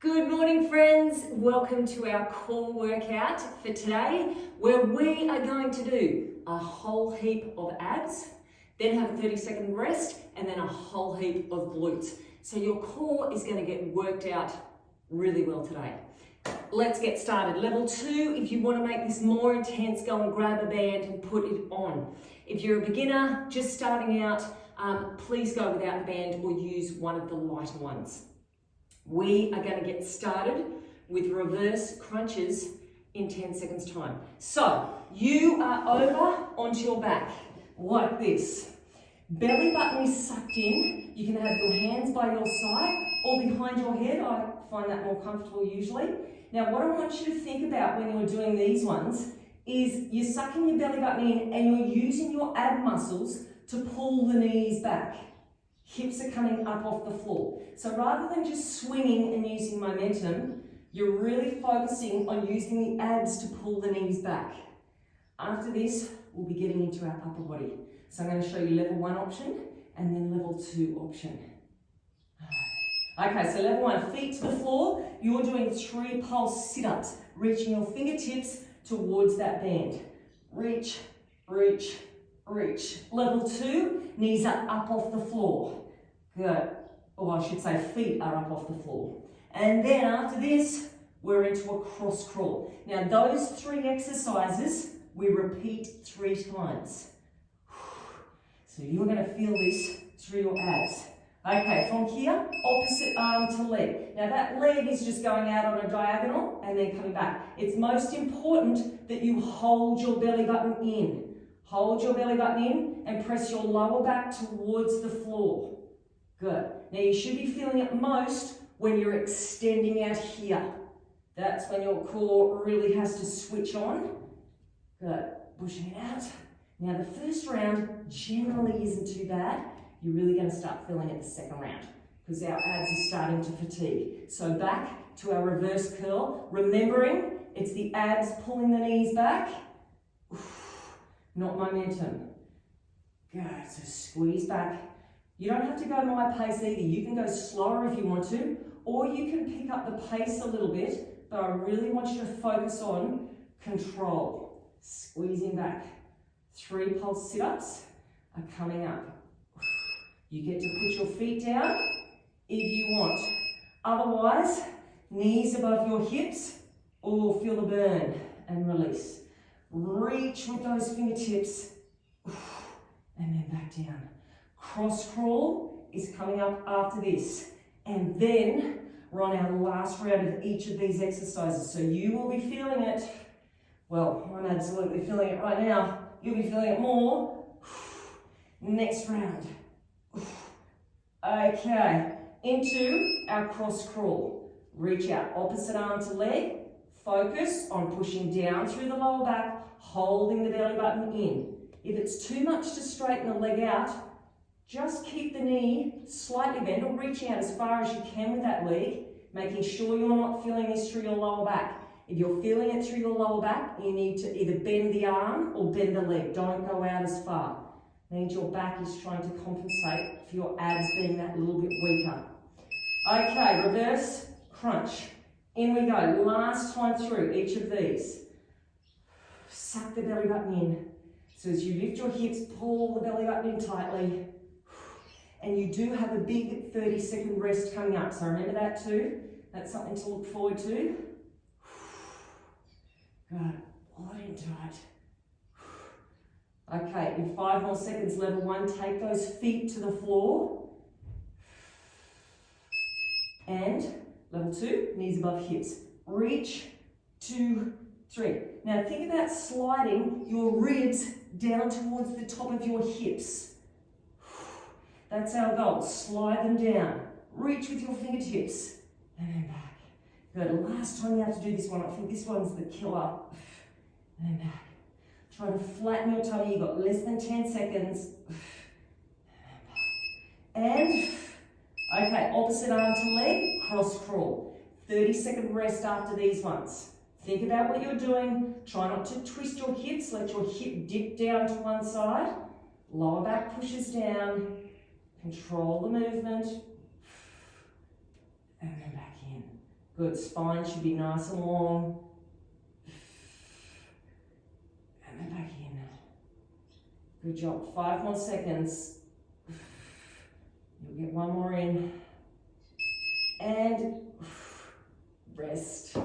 Good morning, friends. Welcome to our core workout for today, where we are going to do a whole heap of abs, then have a 30-second rest, and then a whole heap of glutes. So your core is going to get worked out really well today. Let's get started. Level 2, if you want to make this more intense, go and grab a band and put it on. If you're a beginner, just starting out, please go without the band or use one of the lighter ones. We are going to get started with reverse crunches in 10 seconds time. So you are over onto your back like this. Belly button is sucked in. You can have your hands by your side or behind your head. I find that more comfortable usually. Now what I want you to think about when you're doing these ones is you're sucking your belly button in and you're using your ab muscles to pull the knees back. Hips are coming up off the floor. So rather than just swinging and using momentum, you're really focusing on using the abs to pull the knees back. After this, we'll be getting into our upper body. So I'm going to show you level 1 option and then level 2 option. Okay, so level 1, feet to the floor. You're doing 3 pulse sit-ups, reaching your fingertips towards that band. Reach, reach, reach. Level 2, knees are up off the floor. Good. Or I should say feet are up off the floor. And then after this, we're into a cross crawl. Now those 3 exercises, we repeat 3 times. So you're going to feel this through your abs. Okay, from here, opposite arm to leg. Now that leg is just going out on a diagonal and then coming back. It's most important that you hold your belly button in. Hold your belly button in and press your lower back towards the floor. Good. Now you should be feeling it most when you're extending out here. That's when your core really has to switch on. Good. Pushing it out. Now the first round generally isn't too bad. You're really going to start feeling it the second round because our abs are starting to fatigue. So back to our reverse curl. Remembering it's the abs pulling the knees back. Not momentum. Good. So squeeze back. You don't have to go my pace either. You can go slower if you want to, or you can pick up the pace a little bit, but I really want you to focus on control. Squeezing back. 3 pulse sit-ups are coming up. You get to put your feet down if you want. Otherwise, knees above your hips, or feel the burn and release. Reach with those fingertips, and then back down. Cross crawl is coming up after this. And then we're on our last round of each of these exercises. So you will be feeling it. Well, I'm absolutely feeling it right now. You'll be feeling it more. Next round. Okay, into our cross crawl. Reach out, opposite arm to leg. Focus on pushing down through the lower back, holding the belly button in. If it's too much to straighten the leg out, just keep the knee slightly bent or reaching out as far as you can with that leg, making sure you're not feeling this through your lower back. If you're feeling it through your lower back, you need to either bend the arm or bend the leg. Don't go out as far. It means your back is trying to compensate for your abs being that little bit weaker. Okay, reverse crunch. In we go. Last time through each of these. Suck the belly button in. So as you lift your hips, pull the belly button in tightly. And you do have a big 30-second rest coming up. So remember that too. That's something to look forward to. Good. Pull it in tight. Okay, in 5 more seconds, level 1, take those feet to the floor. And level 2, knees above hips. Reach, 2, 3. Now think about sliding your ribs down towards the top of your hips. That's our goal. Slide them down. Reach with your fingertips. And then back. Good. Last time you have to do this one. I think this one's the killer. And then back. Try to flatten your tummy. You've got less than 10 seconds. And, okay, opposite arm to leg, cross crawl. 30-second rest after these ones. Think about what you're doing. Try not to twist your hips. Let your hip dip down to one side. Lower back pushes down. Control the movement. And then back in. Good, spine should be nice and long. And then back in. Good job, 5 more seconds. You'll get 1 more in. And rest.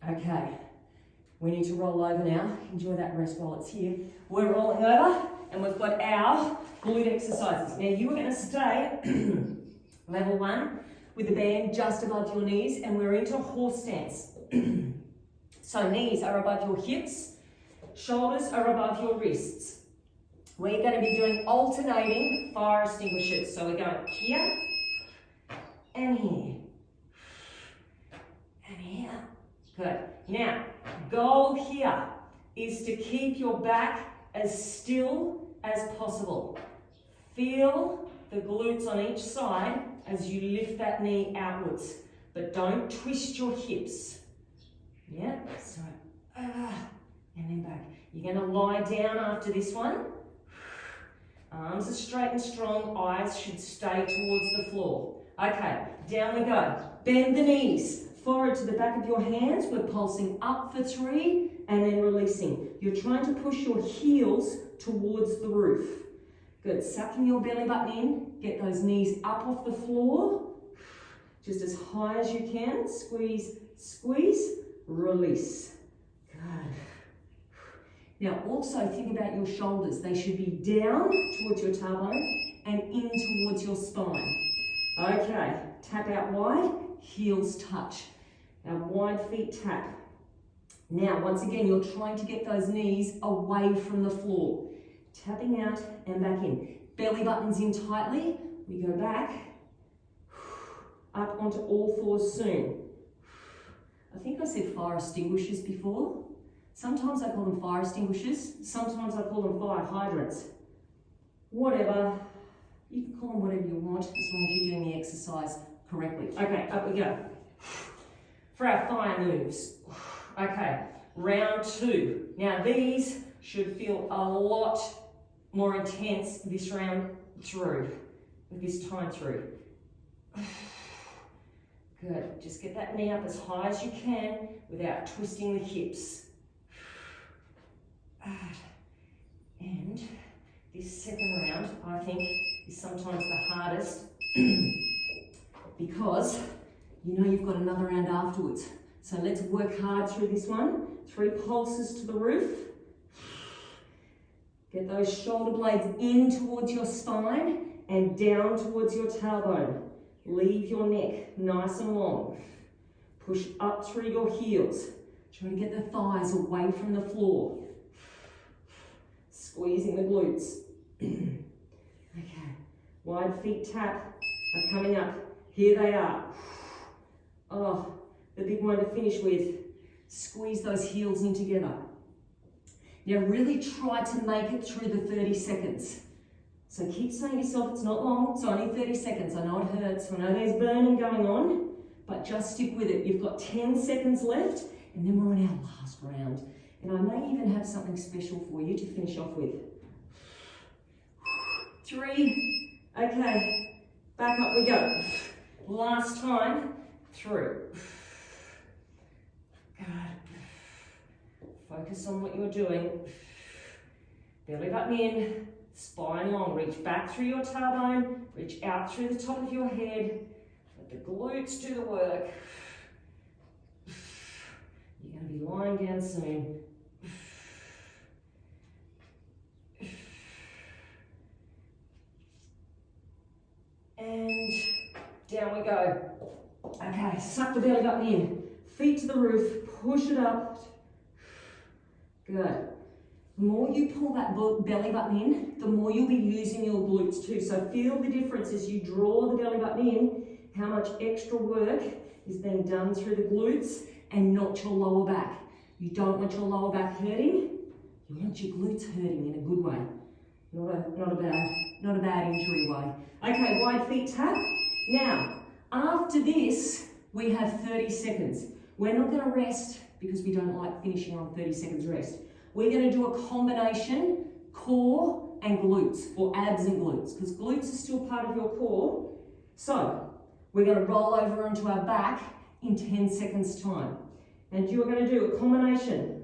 Okay, we need to roll over now. Enjoy that rest while it's here. We're rolling over and we've got our glute exercises. Now you are going to stay level 1 with the band just above your knees, and we're into horse stance. So knees are above your hips, shoulders are above your wrists. We're going to be doing alternating fire extinguishers. So we're going here and here and here. Good. Now, goal here is to keep your back as still as possible. Feel the glutes on each side as you lift that knee outwards, but don't twist your hips. Yeah, so, and then back. You're going to lie down after this one. Arms are straight and strong, eyes should stay towards the floor. Okay, down we go. Bend the knees. Forward to the back of your hands. We're pulsing up for 3 and then releasing. You're trying to push your heels towards the roof. Good, sucking your belly button in. Get those knees up off the floor. Just as high as you can. Squeeze, squeeze, release. Good. Now also think about your shoulders. They should be down towards your tailbone and in towards your spine. Okay, tap out wide, heels touch. Now wide feet tap. Now once again, you're trying to get those knees away from the floor. Tapping out and back in. Belly buttons in tightly. We go back, up onto all fours soon. I think I said fire extinguishers before. Sometimes I call them fire extinguishers. Sometimes I call them fire hydrants. Whatever. You can call them whatever you want as long as you're doing the exercise correctly. Okay, up we go. For our fire moves. Okay, round 2. Now these should feel a lot more intense this round through, this time through. Good, just get that knee up as high as you can without twisting the hips. And this second round, I think, is sometimes the hardest because you know you've got another round afterwards. So let's work hard through this one. 3 pulses to the roof. Get those shoulder blades in towards your spine and down towards your tailbone. Leave your neck nice and long. Push up through your heels. Try to get the thighs away from the floor. Squeezing the glutes. Okay, wide feet tap are coming up. Here they are. Oh, the big one to finish with. Squeeze those heels in together. Now really try to make it through the 30 seconds. So keep saying to yourself, it's not long, it's only 30 seconds. I know it hurts, I know there's burning going on, but just stick with it. You've got 10 seconds left, and then we're on our last round. And I may even have something special for you to finish off with. 3, okay, back up we go. Last time, through. Good. Focus on what you're doing. Belly button in, spine long. Reach back through your tailbone, reach out through the top of your head. Let the glutes do the work. You're going to be lying down soon. And down we go. Okay, suck the belly button in. Feet to the roof, push it up. Good. The more you pull that belly button in, the more you'll be using your glutes too. So feel the difference as you draw the belly button in, how much extra work is being done through the glutes and not your lower back. You don't want your lower back hurting. You want your glutes hurting in a good way. Not a bad injury way. Okay, wide feet tap. Now, after this, we have 30 seconds. We're not going to rest because we don't like finishing on 30 seconds rest. We're going to do a combination core and glutes, or abs and glutes, because glutes are still part of your core. So, We're going to roll over onto our back in 10 seconds time. And you're going to do a combination.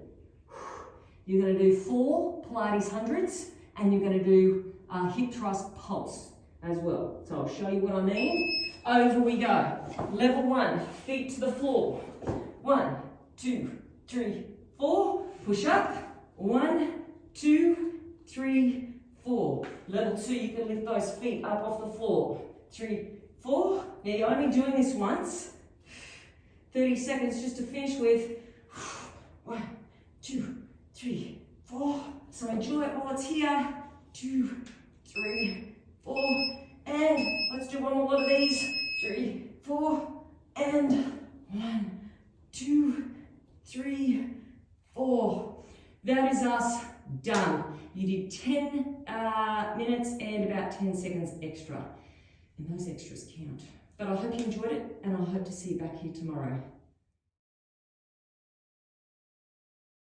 You're going to do 4 Pilates hundreds, and you're going to do hip thrust pulse as well. So I'll show you what I mean. Over we go. Level 1, feet to the floor. 1, 2, 3, 4. Push up. 1, 2, 3, 4. Level 2, you can lift those feet up off the floor. 3, 4. Now you're only doing this once. 30 seconds just to finish with. 1, 2, 3, 4. So enjoy it while it's here. 2, 3, 4. And let's do one more lot of these. 3, 4. And 1, 2, 3, 4. That is us done. You did 10 minutes and about 10 seconds extra. And those extras count. But I hope you enjoyed it, and I hope to see you back here tomorrow.